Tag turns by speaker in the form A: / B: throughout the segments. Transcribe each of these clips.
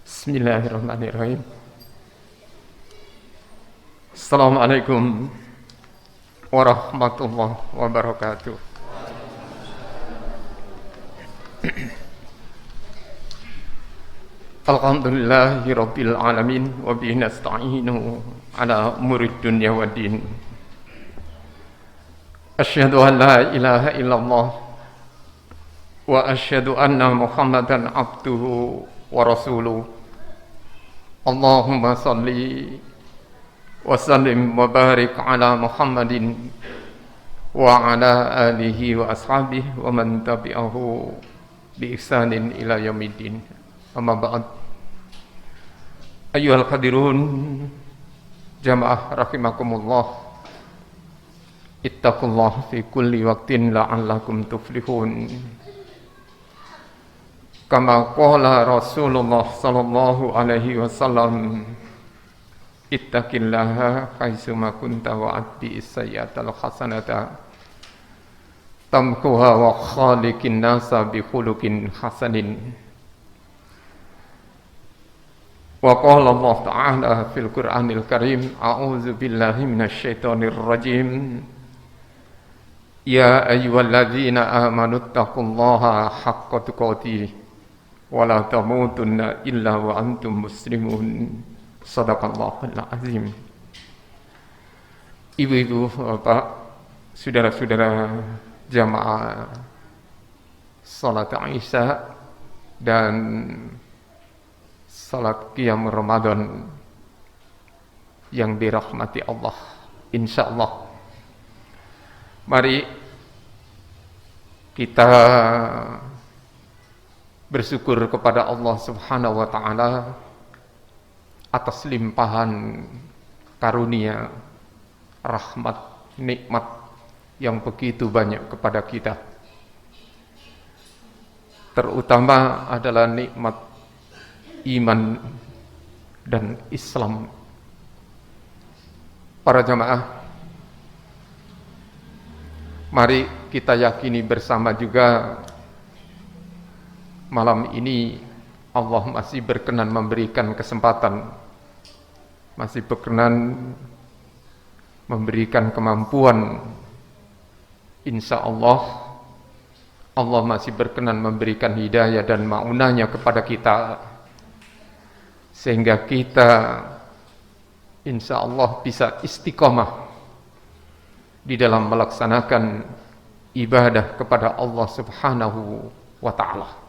A: Bismillahirrahmanirrahim. Assalamualaikum warahmatullahi wabarakatuh. Alhamdulillahi rabbil alamin wa bihi nasta'inu ala umurid dunya waddin. Asyhadu an la ilaha illallah wa asyhadu anna Muhammadan abduhu wa rasuluh. Allahumma salli wa sallim wa barik ala Muhammadin wa ala alihi wa ashabihi wa man tabi'ahu bi ihsanin ila yaumiddin. Amma ba'd. Ayyuhal hadirun jamaah rahimakumullah, ittaqullah fi kulli waqtin la'allakum tuflihun. Kama qala Rasulullah sallallahu alaihi wasallam, ittaqillaha haitsuma kunta wa atbi sayyi'atal hasanata tamkuha wa khaliqin nasa bi khuluqin hasanin. Wa qala Allah ta'ala fil Qur'anil Karim, a'udzu billahi minasyaitonir rajim. Ya ayyuhalladzina amanuttaqullaha haqqa tuqatih wa la tamutunna illa wa antum muslimun. Shadaqallahul azim. Ibu-ibu, bapak, saudara-saudara jamaah salat Isya dan salat qiyam Ramadan yang dirahmati Allah, insyaallah. Mari kita bersyukur kepada Allah Subhanahu wa taala atas limpahan karunia, rahmat, nikmat yang begitu banyak kepada kita. Terutama adalah nikmat iman dan Islam. Para jamaah, mari kita yakini bersama juga malam ini Allah masih berkenan memberikan kesempatan, masih berkenan memberikan kemampuan. Insya Allah Allah masih berkenan memberikan hidayah dan ma'unahnya kepada kita, sehingga kita insya Allah bisa istiqomah di dalam melaksanakan ibadah kepada Allah Subhanahu wa ta'ala.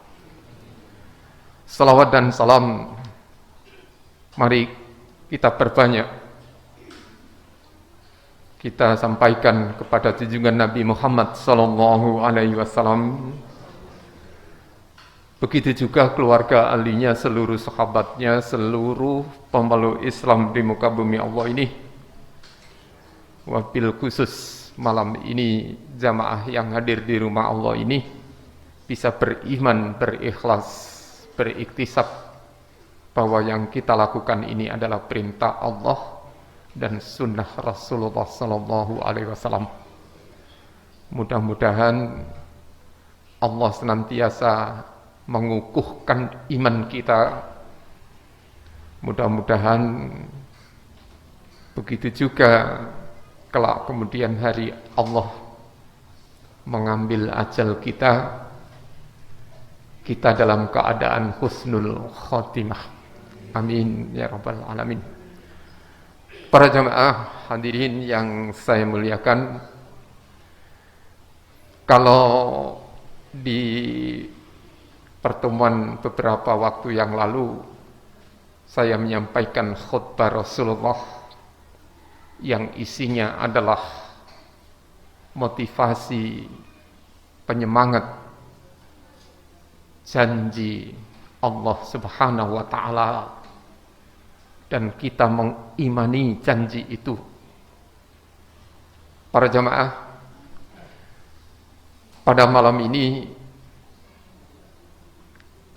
A: Salawat dan salam mari kita perbanyak, kita sampaikan kepada junjungan Nabi Muhammad sallallahu alaihi wasallam. Begitu juga keluarga ahlinya, seluruh sahabatnya, seluruh pemeluk Islam di muka bumi Allah ini. Wabil khusus malam ini jamaah yang hadir di rumah Allah ini bisa beriman, berikhlas, beriktisab bahwa yang kita lakukan ini adalah perintah Allah dan sunnah Rasulullah sallallahu alaihi wasallam. Mudah-mudahan Allah senantiasa mengukuhkan iman kita. Mudah-mudahan begitu juga kelak kemudian hari Allah mengambil ajal kita dalam keadaan husnul khotimah. Amin ya rabbal alamin. Para jamaah hadirin yang saya muliakan, kalau di pertemuan beberapa waktu yang lalu saya menyampaikan khutbah Rasulullah yang isinya adalah motivasi, penyemangat, janji Allah Subhanahu wa ta'ala, dan kita mengimani janji itu. Para jamaah, pada malam ini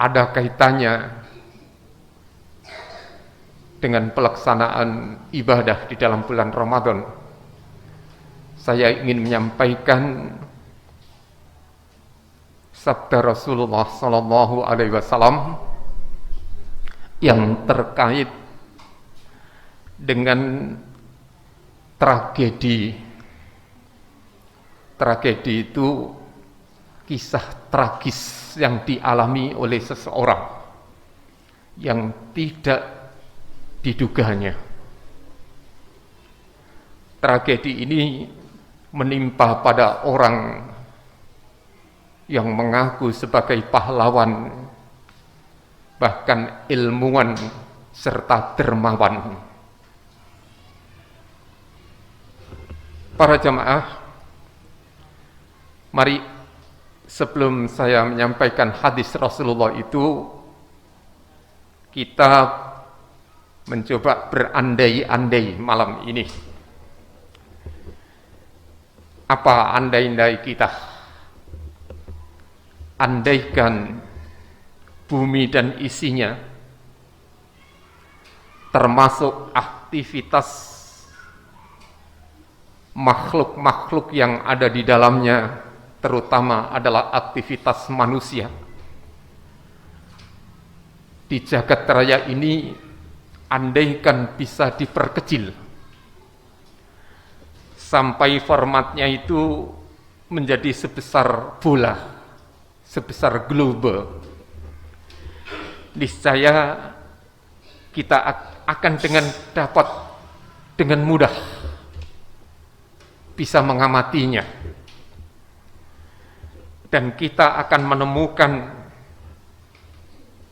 A: ada kaitannya dengan pelaksanaan ibadah di dalam bulan Ramadan. Saya ingin menyampaikan sabda Rasulullah sallallahu alaihi wasallam, yang terkait dengan tragedi. Tragedi itu kisah tragis yang dialami oleh seseorang yang tidak diduganya. Tragedi ini menimpa pada orang yang mengaku sebagai pahlawan, bahkan ilmuwan serta dermawan. Para jamaah, mari sebelum saya menyampaikan hadis Rasulullah itu, kita mencoba berandai-andai malam ini. Apa andai-andai kita? Andaikan bumi dan isinya, termasuk aktivitas makhluk-makhluk yang ada di dalamnya, terutama adalah aktivitas manusia. Di jagat raya ini, andaikan bisa diperkecil sampai formatnya itu menjadi sebesar bola, sebesar globe, niscaya kita akan dapat dengan mudah bisa mengamatinya, dan kita akan menemukan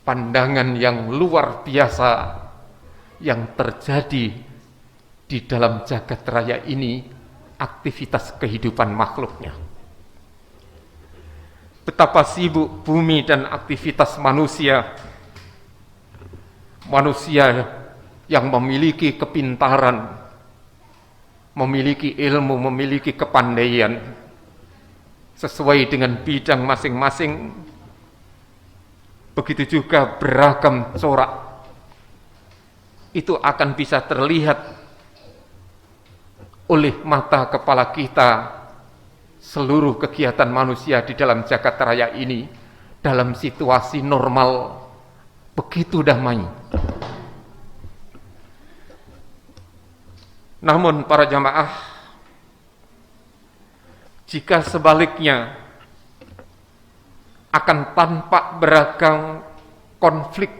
A: pandangan yang luar biasa yang terjadi di dalam jagat raya ini, aktivitas kehidupan makhluknya. Betapa sibuk bumi dan aktivitas manusia. Manusia yang memiliki kepintaran, memiliki ilmu, memiliki kepandaian sesuai dengan bidang masing-masing. Begitu juga beragam corak. Itu akan bisa terlihat oleh mata kepala kita, seluruh kegiatan manusia di dalam jagat raya ini dalam situasi normal begitu damai. Namun para jamaah, jika sebaliknya akan tampak beragam konflik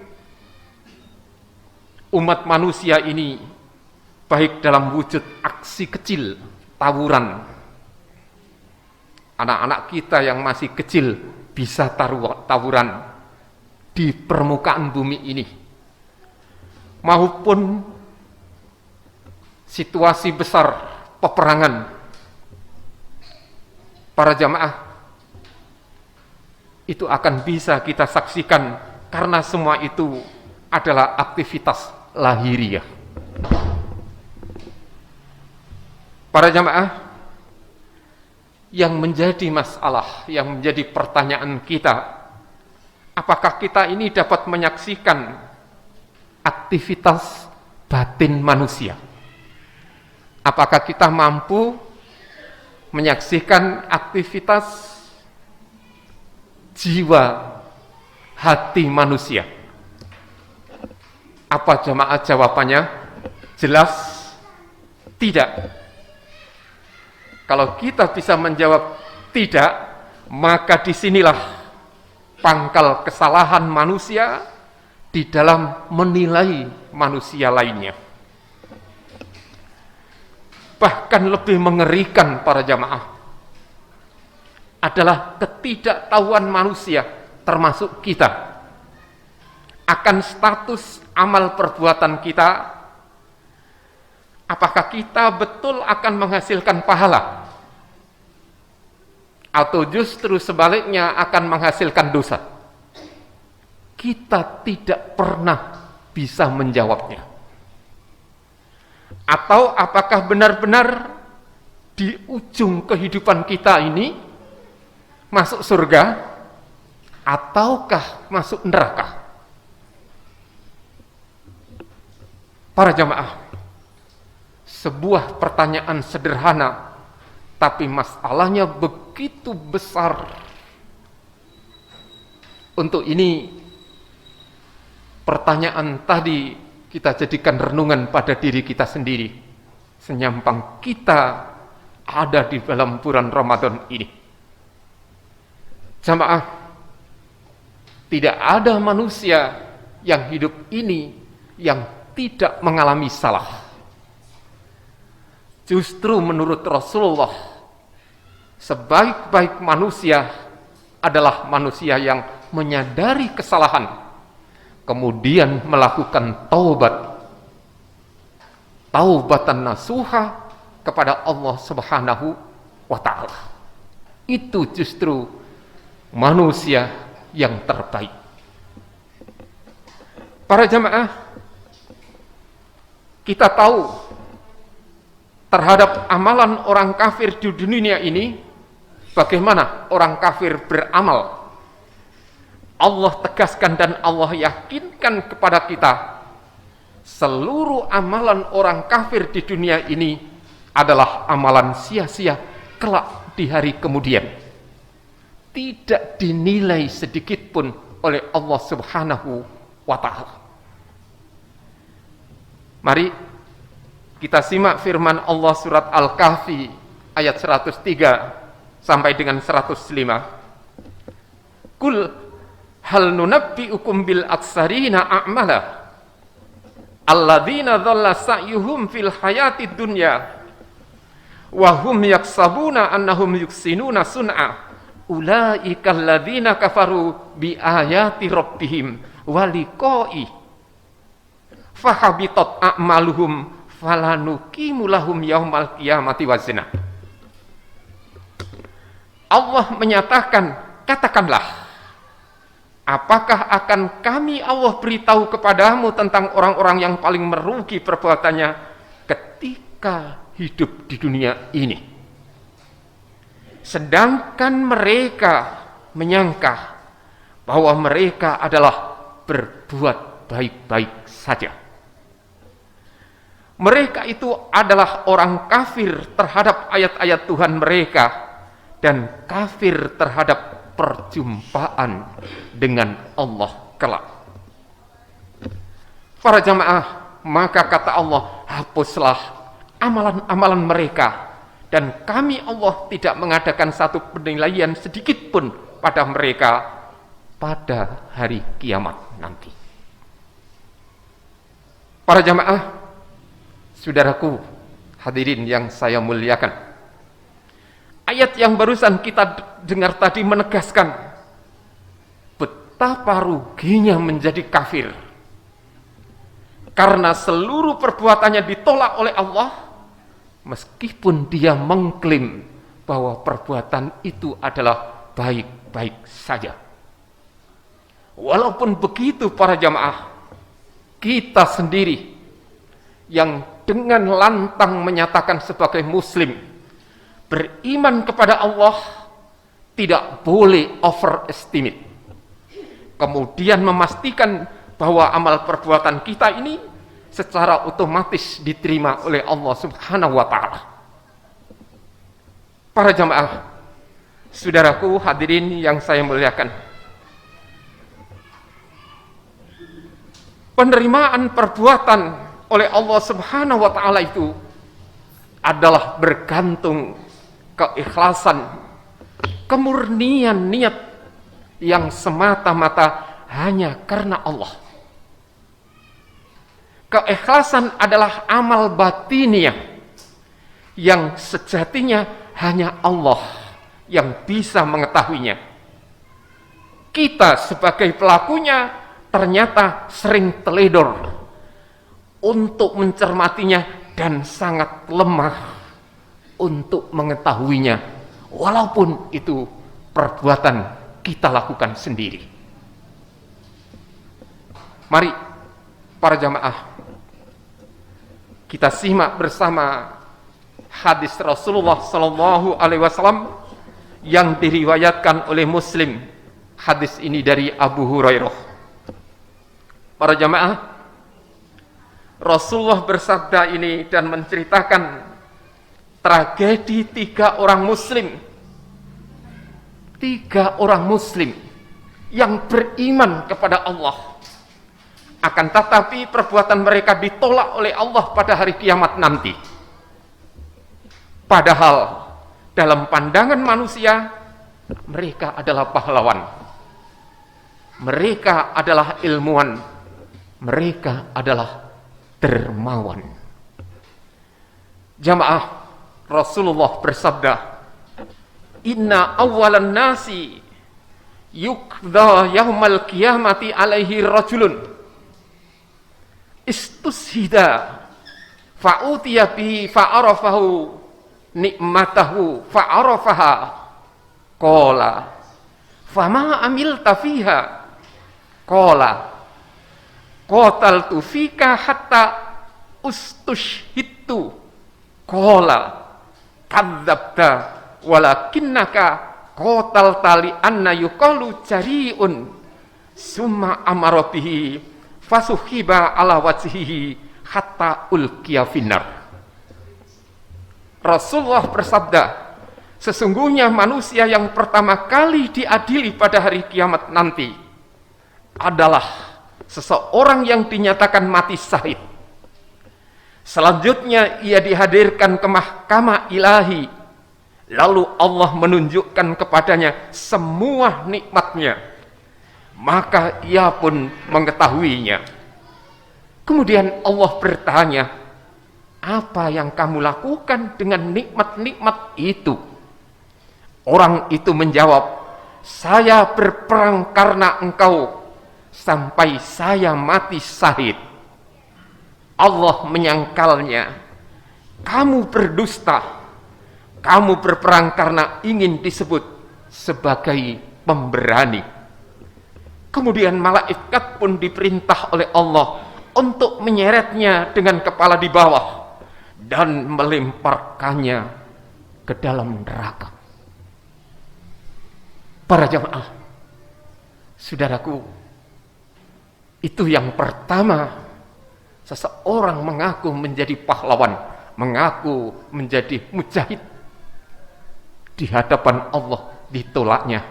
A: umat manusia ini, baik dalam wujud aksi kecil, tawuran. Anak-anak kita yang masih kecil bisa tawuran di permukaan bumi ini, maupun situasi besar peperangan. Para jamaah, itu akan bisa kita saksikan karena semua itu adalah aktivitas lahiriah. Para jamaah, yang menjadi masalah, yang menjadi pertanyaan kita, apakah kita ini dapat menyaksikan aktivitas batin manusia? Apakah kita mampu menyaksikan aktivitas jiwa, hati manusia? Apa jamaah jawabannya? Jelas tidak. Kalau kita bisa menjawab tidak, maka disinilah pangkal kesalahan manusia di dalam menilai manusia lainnya. Bahkan lebih mengerikan para jamaah adalah ketidaktahuan manusia, termasuk kita, akan status amal perbuatan kita. Apakah kita betul akan menghasilkan pahala, atau justru sebaliknya akan menghasilkan dosa? Kita tidak pernah bisa menjawabnya. Atau apakah benar-benar di ujung kehidupan kita ini masuk surga, ataukah masuk neraka? Para jamaah, sebuah pertanyaan sederhana, tapi masalahnya begitu besar. Untuk ini pertanyaan tadi kita jadikan renungan pada diri kita sendiri. Senyampang kita ada di dalam bulan Ramadan ini. Jamaah, tidak ada manusia yang hidup ini yang tidak mengalami salah. Justru menurut Rasulullah, sebaik-baik manusia adalah manusia yang menyadari kesalahan, kemudian melakukan taubatan nasuha kepada Allah Subhanahu wa Ta'ala. Itu justru manusia yang terbaik. Para jamaah, kita tahu terhadap amalan orang kafir di dunia ini, bagaimana orang kafir beramal. Allah tegaskan dan Allah yakinkan kepada kita, seluruh amalan orang kafir di dunia ini adalah amalan sia-sia kelak di hari kemudian. Tidak dinilai sedikit pun oleh Allah Subhanahu wa Ta'ala. Mari kita simak firman Allah surat Al-Kahfi ayat 103 sampai dengan 105. Kul hal nunabbi'ukum bil aksarina a'mala alladzina dhalla sa'yuhum fil hayatid dunya wa hum yaksabuna annahum yuksinuna sun'a ulaika alladzina kafaru bi ayati rabbihim wa liqa'i fahabitat a'maluhum falanuqimu lahum yaumal qiyamati wazna. Allah menyatakan, katakanlah, apakah akan kami Allah beritahu kepadamu tentang orang-orang yang paling merugi perbuatannya ketika hidup di dunia ini, sedangkan mereka menyangka bahwa mereka adalah berbuat baik-baik saja. Mereka itu adalah orang kafir terhadap ayat-ayat Tuhan mereka dan kafir terhadap perjumpaan dengan Allah kelak. Para jamaah, maka kata Allah, hapuslah amalan-amalan mereka, dan kami Allah tidak mengadakan satu penilaian sedikit pun pada mereka pada hari kiamat nanti. Para jamaah, saudaraku hadirin yang saya muliakan, ayat yang barusan kita dengar tadi menegaskan betapa ruginya menjadi kafir karena seluruh perbuatannya ditolak oleh Allah, meskipun dia mengklaim bahwa perbuatan itu adalah baik-baik saja. Walaupun begitu, para jamaah, kita sendiri yang dengan lantang menyatakan sebagai muslim beriman kepada Allah tidak boleh overestimate, kemudian memastikan bahwa amal perbuatan kita ini secara otomatis diterima oleh Allah Subhanahu wa Ta'ala. Para jamaah, saudaraku hadirin yang saya muliakan, penerimaan perbuatan oleh Allah Subhanahu wa Ta'ala itu adalah bergantung keikhlasan, kemurnian niat yang semata-mata hanya karena Allah. Keikhlasan adalah amal batiniah yang sejatinya hanya Allah yang bisa mengetahuinya. Kita sebagai pelakunya ternyata sering teledor untuk mencermatinya dan sangat lemah untuk mengetahuinya, walaupun itu perbuatan kita lakukan sendiri. Mari para jamaah, kita simak bersama hadis Rasulullah Sallallahu Alaihi Wasallam yang diriwayatkan oleh Muslim. Hadis ini dari Abu Hurairah. Para jamaah, Rasulullah bersabda ini dan menceritakan tragedi tiga orang muslim yang beriman kepada Allah, Akan tetapi perbuatan mereka ditolak oleh Allah pada hari kiamat nanti. Padahal dalam pandangan manusia, mereka adalah pahlawan. Mereka adalah ilmuwan. Mereka adalah dermawan. Jamaah, Rasulullah bersabda, "Inna awwalan nasi yukdha yaumal qiyamati alaihi rajulun istushida fa'utiya bihi fa'arafahu nikmatahu fa'arafaha qala fama amilta fiha qala qataltu fika hatta ustushhidtu qala kadzabta walakinnaka qatalta li anna yuqalu jari'un summa amara bihi fasuhiba ala wajhihi hatta ulqiya finnar." Rasulullah bersabda, sesungguhnya manusia yang pertama kali diadili pada hari kiamat nanti adalah seseorang yang dinyatakan mati syahid. Selanjutnya ia dihadirkan ke mahkamah ilahi, lalu Allah menunjukkan kepadanya semua nikmatnya, maka ia pun mengetahuinya. Kemudian Allah bertanya, "Apa yang kamu lakukan dengan nikmat-nikmat itu?" Orang itu menjawab, "Saya berperang karena engkau sampai saya mati syahid." Allah menyangkalnya, "Kamu berdusta. Kamu berperang karena ingin disebut sebagai pemberani." Kemudian malaikat pun diperintah oleh Allah untuk menyeretnya dengan kepala di bawah dan melemparkannya ke dalam neraka. Para jamaah, saudaraku, itu yang pertama, seseorang mengaku menjadi pahlawan, mengaku menjadi mujahid, di hadapan Allah ditolaknya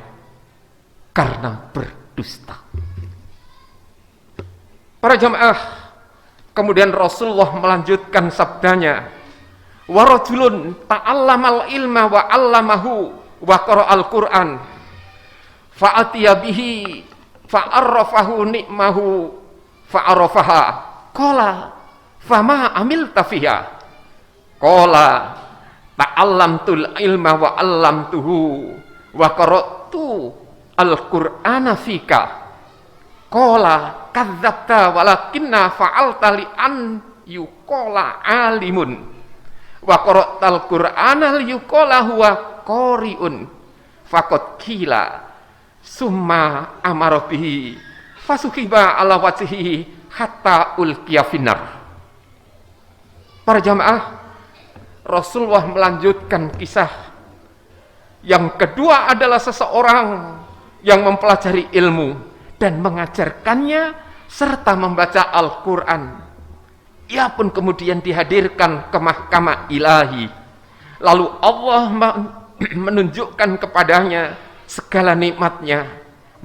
A: karena berdusta. Para jamaah, kemudian Rasulullah melanjutkan sabdanya, "Wa rajulun ta'allamal ilma wa 'allamahu wa qara'al Qur'an fa'atiya bihi fa'arrafahu ni'mahu fa'arafaha qala fama amilta fiha qala ta'allamtul ilma wa 'allamtuhu wa qara'tu al-Qur'ana fika qala kadzabta walakinna fa'alta li an yuqala alimun wa qara'tal Qur'ana li yuqala huwa qari'un faqad qila summa amara bihi fasuhiba ala wajhihi hatta ulqiya finnar." Para jamaah, Rasulullah melanjutkan kisah. Yang kedua adalah seseorang yang mempelajari ilmu dan mengajarkannya serta membaca Al-Quran. Ia pun kemudian dihadirkan ke mahkamah ilahi. Lalu Allah menunjukkan kepadanya segala nikmatnya,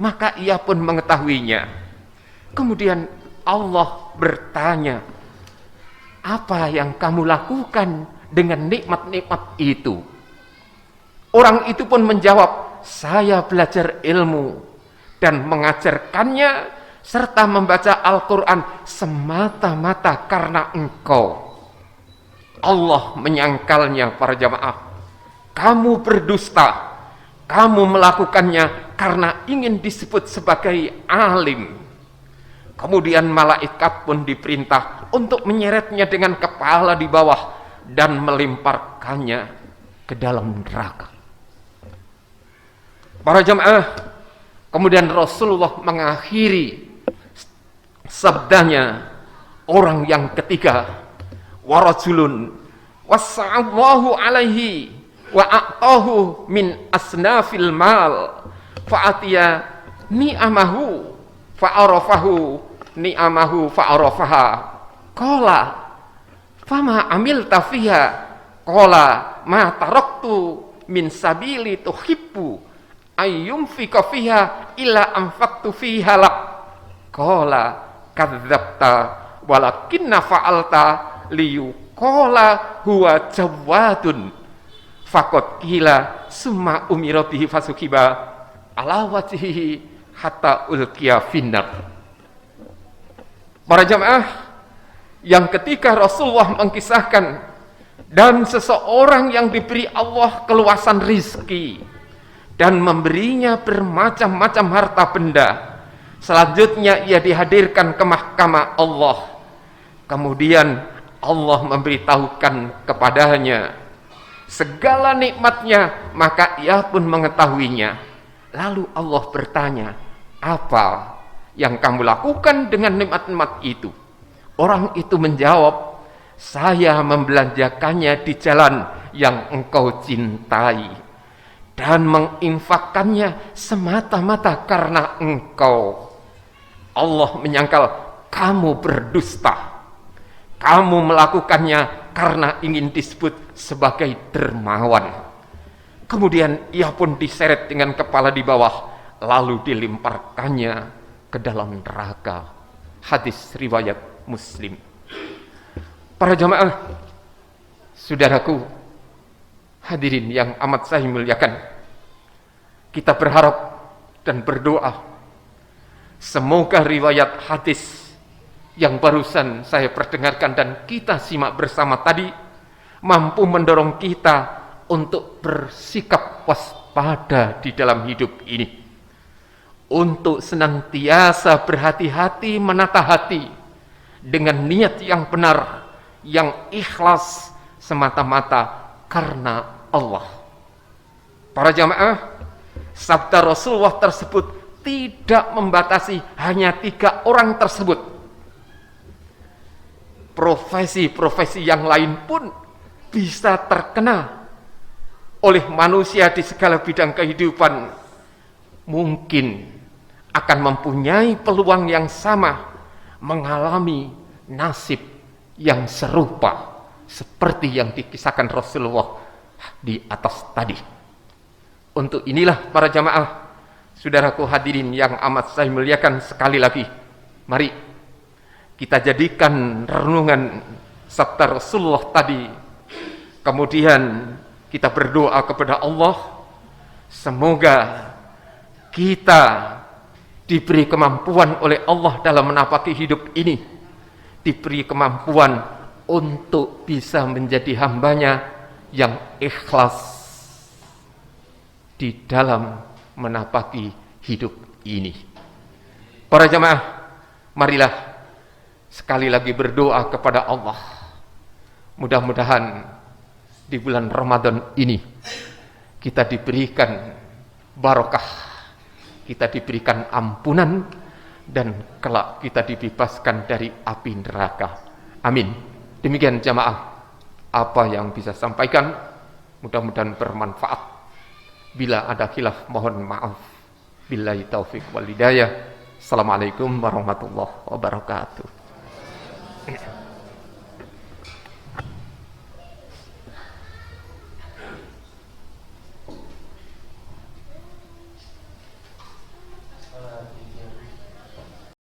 A: maka ia pun mengetahuinya. Kemudian Allah bertanya, "Apa yang kamu lakukan dengan nikmat-nikmat itu?" Orang itu pun menjawab, "Saya belajar ilmu dan mengajarkannya serta membaca Al-Quran semata-mata karena engkau." Allah menyangkalnya, para jamaah. Kamu berdusta. Kamu melakukannya karena ingin disebut sebagai alim. Kemudian malaikat pun diperintah untuk menyeretnya dengan kepala di bawah dan melemparkannya ke dalam neraka. Para jamaah, kemudian Rasulullah mengakhiri sabdanya, orang yang ketiga, "Warajulun wasa'allahu alaihi wa a'tahu min asnafil mal fa'atiya ni'amahu fa'arafahu ni'amahu fa'arafaha qala fama amilta fiha qala ma taraktu min sabili tuhibbu ayyumfika fiha illa anfaqtu fiha lak qala kadzabta walakinna fa'alta liyuqala huwa jawadun faqad qila summa umira bihi fasukiba ala wajhihi hatta ulqiya finnar. Para jamaah yang ketika Rasulullah mengkisahkan dan seseorang yang diberi Allah keluasan rizki dan memberinya bermacam-macam harta benda, selanjutnya ia dihadirkan ke mahkamah Allah, kemudian Allah memberitahukan kepadanya segala nikmatnya, maka ia pun mengetahuinya. Lalu Allah bertanya, apa yang kamu lakukan dengan nikmat-nikmat itu? Orang itu menjawab, saya membelanjakannya di jalan yang engkau cintai dan menginfakkannya semata-mata karena engkau. Allah menyangkal kamu berdusta. Kamu melakukannya karena ingin disebut sebagai dermawan. Kemudian ia pun diseret dengan kepala di bawah, lalu dilemparkannya ke dalam neraka. Hadis riwayat Muslim. Para jamaah, saudaraku, hadirin yang amat saya muliakan, kita berharap dan berdoa semoga riwayat hadis yang barusan saya perdengarkan dan kita simak bersama tadi mampu mendorong kita untuk bersikap waspada di dalam hidup ini, untuk senantiasa berhati-hati menata hati dengan niat yang benar, yang ikhlas semata-mata karena Allah. Para jamaah, sabda Rasulullah tersebut tidak membatasi hanya 3 orang tersebut. Profesi-profesi yang lain pun bisa terkena oleh manusia di segala bidang kehidupan, mungkin akan mempunyai peluang yang sama mengalami nasib yang serupa seperti yang dikisahkan Rasulullah di atas tadi. Untuk inilah para jamaah, saudaraku hadirin yang amat saya muliakan, sekali lagi mari kita jadikan renungan sabda Rasulullah tadi, kemudian kita berdoa kepada Allah semoga kita diberi kemampuan oleh Allah dalam menapaki hidup ini, diberi kemampuan untuk bisa menjadi hambanya yang ikhlas di dalam menapaki hidup ini. Para jamaah, marilah sekali lagi berdoa kepada Allah. Mudah-mudahan di bulan Ramadan ini kita diberikan barokah, kita diberikan ampunan, dan kelak kita dibebaskan dari api neraka. Amin. Demikian jamaah apa yang bisa sampaikan, mudah-mudahan bermanfaat. Bila ada khilaf mohon maaf. Billahi taufik wal hidayah. Assalamualaikum warahmatullahi wabarakatuh.